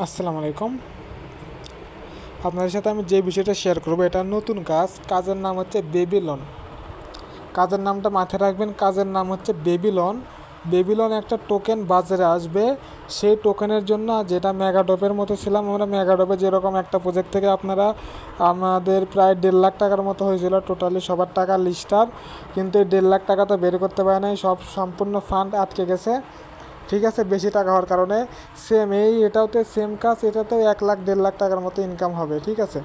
আসসালামু আলাইকুম। আপনাদের সাথে আমি যে বিষয়টা শেয়ার করব, এটা নতুন কাজের নাম হচ্ছে বেবিলন। কাজের নামটা মাথায় রাখবেন, কাজের নাম হচ্ছে বেবিলন। বেবিলন একটা টোকেন বাজারে আসবে, সেই টোকেনের জন্য যেটা মেগাডপের মতো ছিলাম আমরা, মেগাডপে যেরকম একটা প্রজেক্ট থেকে আপনারা আমাদের প্রায় 1.5 লাখ টাকার মতো হয়েছিল টোটালি সবার টাকা লিস্টার, কিন্তু এই 1.5 লাখ টাকা তো বের করতে পারে নাই, সম্পূর্ণ ফান্ড আটকে গেছে। ঠিক আছে, বেশি টাকা হওয়ার কারণে এটাওতে সেম কাজ, এটাতেও 1 লাখ 1.5 লাখ টাকার মতো ইনকাম হবে। ঠিক আছে,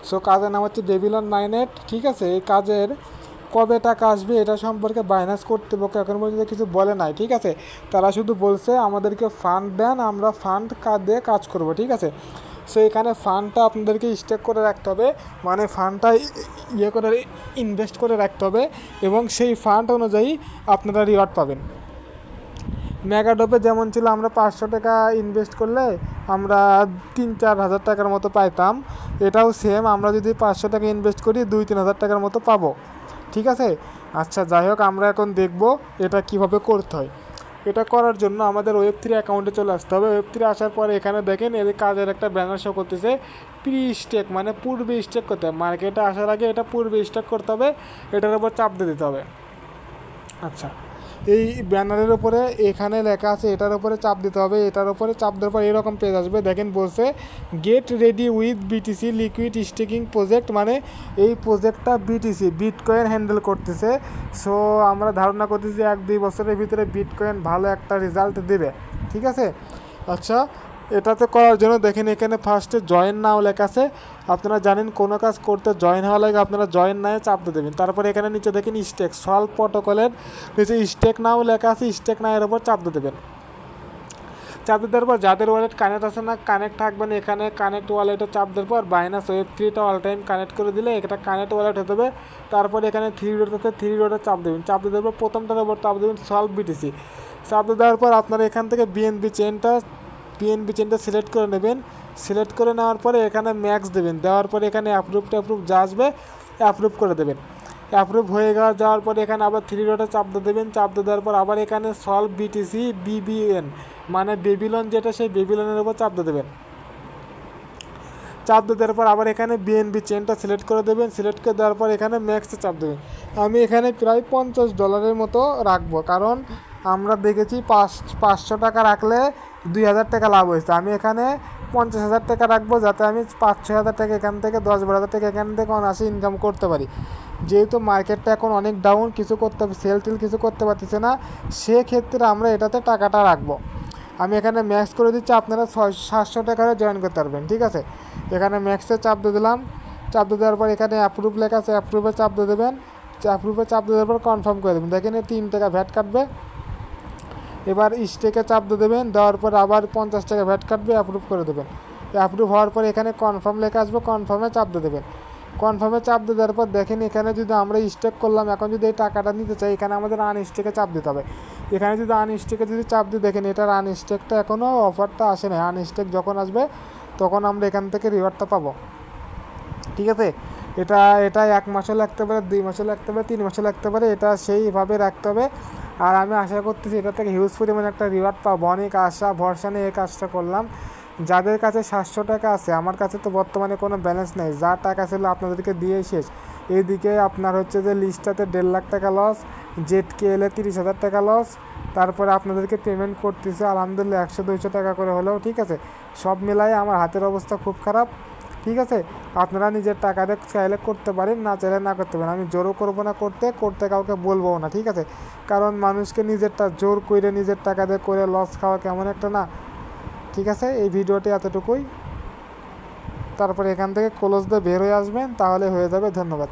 সো কাজের নাম হচ্ছে বেবিলন মাইনেট। ঠিক আছে, এই কাজের কবে টাকা আসবে এটা সম্পর্কে বাইন্যান্স কর্তৃপক্ষ এখন পর্যন্ত কিছু বলে নাই। ঠিক আছে, তারা শুধু বলছে আমাদেরকে ফান্ড দেন, আমরা ফান্ড দিয়ে কাজ করব। ঠিক আছে, সো এখানে ফান্ডটা আপনাদেরকে স্টেক করে রাখতে হবে, মানে ফান্ডটা করে ইনভেস্ট করে রাখতে হবে, এবং সেই ফান্ড অনুযায়ী আপনারা রিওয়ার্ড পাবেন। মেগাডপে যেমন ছিল আমরা 500 টাকা ইনভেস্ট করলে আমরা 3-4 হাজার টাকার মতো পাইতাম, এটাও সেম, আমরা যদি 500 টাকা ইনভেস্ট করি 2-3 হাজার টাকার মতো পাবো। ঠিক আছে, আচ্ছা যাই হোক, আমরা এখন দেখব এটা কিভাবে করতে হয়। এটা করার জন্য আমাদের Web3 অ্যাকাউন্টে চলে আসতে হবে। Web3 আসার পরে এখানে দেখেন এর কাজের একটা ব্যানার শো করতেছে, প্রি স্টেক, মানে পূর্বে স্টেক করতে হবে। মার্কেটে আসার আগে এটা পূর্বে স্টেক করতে হবে, এটার উপর চাপ দিয়ে দিতে হবে। আচ্ছা, এই ব্যানারের উপরে এখানে লেখা আছে, এটার উপরে চাপ দিতে হবে। এটার উপরে চাপ দেওয়ার পর এরকম পেজ আসবে, দেখেন বলছে get ready with BTC liquid staking project, মানে এই প্রজেক্টটা বিটকয়েন হ্যান্ডেল করতেছে। সো আমরা ধারণা করতেছি 1-2 বছরের ভিতরে বিটকয়েন ভালো একটা রেজাল্ট দেবে। ঠিক আছে, আচ্ছা এটাতে করার জন্য দেখেন এখানে ফার্স্টে জয়েন নাও লেখা আছে। আপনারা জানেন কোনো কাজ করতে জয়েন হওয়া লাগে, আপনারা জয়েন নাও চাপ দিয়ে দেবেন। তারপরে এখানে নিচে দেখেন স্টেক সলভ প্রটোকলের নিচে স্টেক নাও লেখা আছে, স্টেক নাওয়ের উপর চাপ দিয়ে দেবেন। চাপ দেওয়ার পর যাদের ওয়ালেট কানেক্ট আছে না, কানেক্ট থাকবেন এখানে কানেক্ট ওয়ালেটে চাপ দেওয়ার পর বাইনান্স Web3টা অল টাইম কানেক্ট করে দিলে এটা কানেক্ট ওয়ালেট হতে হবে। তারপরে এখানে 3 ডট আছে, 3 ডটে চাপ দেবেন। চাপ দেওয়ার পর প্রথমটার উপর চাপ দেবেন সলভ বিটিসি। চাপ দেওয়ার পর আপনারা এখান থেকে বিএনবি চেনটা সিলেক্ট করে নেবেন। সিলেক্ট করে নেওয়ার পরে এখানে ম্যাক্স দেবেন, দেওয়ার পরে এখানে অ্যাপ্রুভ যা আসবে অ্যাপ্রুভ করে দেবেন। অ্যাপ্রুভ হয়ে যাওয়ার পরে এখানে আবার 3 ডটে চাপ দিয়ে দেবেন। চাপ দেওয়ার পর আবার এখানে সলভ বিটিসি বিবিএন, মানে বেবিলন যেটা, সেই বেবিলনের উপর চাপ দিয়ে দেবেন। চাপ দেওয়ার পর আবার এখানে বিএনবি চেনটা সিলেক্ট করে দেবেন। সিলেক্ট করে দেওয়ার পর এখানে ম্যাক্সে চাপ দেবেন। আমি এখানে প্রায় $50 মতো রাখবো, কারণ আমরা দেখেছি 500 টাকা রাখলে 2,000 টাকা লাভ হয়েছে। আমি এখানে 50,000 টাকা রাখবো, যাতে আমি 5-6 হাজার টাকা এখান থেকে 10-12 হাজার টাকা এখান থেকে অনায়াসে ইনকাম করতে পারি। যেহেতু মার্কেটটা এখন অনেক ডাউন, কিছু করতে সেল কিছু করতে পারতেছে না, সেক্ষেত্রে আমরা এটাতে টাকাটা রাখবো। আমি এখানে ম্যাক্স করে দিচ্ছি, আপনারা 700 টাকায় জয়েন করতে পারবেন। ঠিক আছে, এখানে ম্যাক্সে চাপ দিয়ে দিলাম। চাপ দিয়ে দেওয়ার পর এখানে অ্যাপ্রুভ লেখা আছে, অ্যাপ্রুভে চাপ দিয়ে দেবেন। অ্যাপ্রুভে চাপ দিয়ে দেওয়ার পর কনফার্ম করে দেবেন। দেখেন 3 টাকা ভ্যাট কাটবে। এবার স্টেকে চাপ দিয়ে দেবেন, দেওয়ার পর আবার 50 টাকা ভ্যাট কাটবে, অ্যাপ্রুভ করে দেবেন। অ্যাপ্রুভ হওয়ার পর এখানে কনফার্ম লেখা আসবে, কনফার্মে চাপ দিয়ে দেবেন। কনফার্মে চাপ দিয়ে দেওয়ার পর দেখেন এখানে যদি আমরা স্টেক করলাম, এখন যদি এই টাকাটা নিতে চাই এখানে আমাদের আনস্টেকে চাপ দিতে হবে। এখানে যদি আনস্টেকে চাপ দিই, দেখেন এটার আনস্টেকটা এখনও অফারটা আসে না। আনস্টেক যখন আসবে তখন আমরা এখান থেকে রিওয়ার্ডটা পাবো। ঠিক আছে, এটা 1 মাসও লাগতে পারে, 2 মাসও লাগতে পারে, 3 মাসও লাগতে পারে, এটা সেইভাবে রাখতে হবে। আর আমি আশা করতেছি এটা থেকে হিউজ পরিমাণে একটা রিওয়ার্ড পাবো। অনেক আশা ভরসা নিয়ে এই কাজটা করলাম। যাদের কাছে 700 টাকা আছে, আমার কাছে তো বর্তমানে কোনো ব্যালেন্স নেই, যা টাকা ছিল আপনাদেরকে দিয়েই শেষ। এইদিকে আপনার হচ্ছে যে লিস্টটাতে 1.5 লাখ টাকা লস, জেটকেএলে 30,000 টাকা লস, তারপরে আপনাদেরকে পেমেন্ট করতেছে আলহামদুলিল্লাহ 100-200 টাকা করে হলেও। ঠিক আছে, সব মিলাই আমার হাতের অবস্থা খুব খারাপ। ঠিক আছে, আপনারা নিজের টাকা দিয়ে চাইলে করতে পারেন, না চাইলে না করতে পারেন। আমি জোরও করবো না, করতে কাউকে বলবো না। ঠিক আছে, কারণ মানুষকে নিজেরটা জোর করে নিজের টাকা দিয়ে করে লস খাওয়া কেমন একটা না। ঠিক আছে, এই ভিডিওটি এতটুকুই। তারপরে এখান থেকে ক্লোজ দিয়ে বের হয়ে আসবেন, তাহলে হয়ে যাবে। ধন্যবাদ।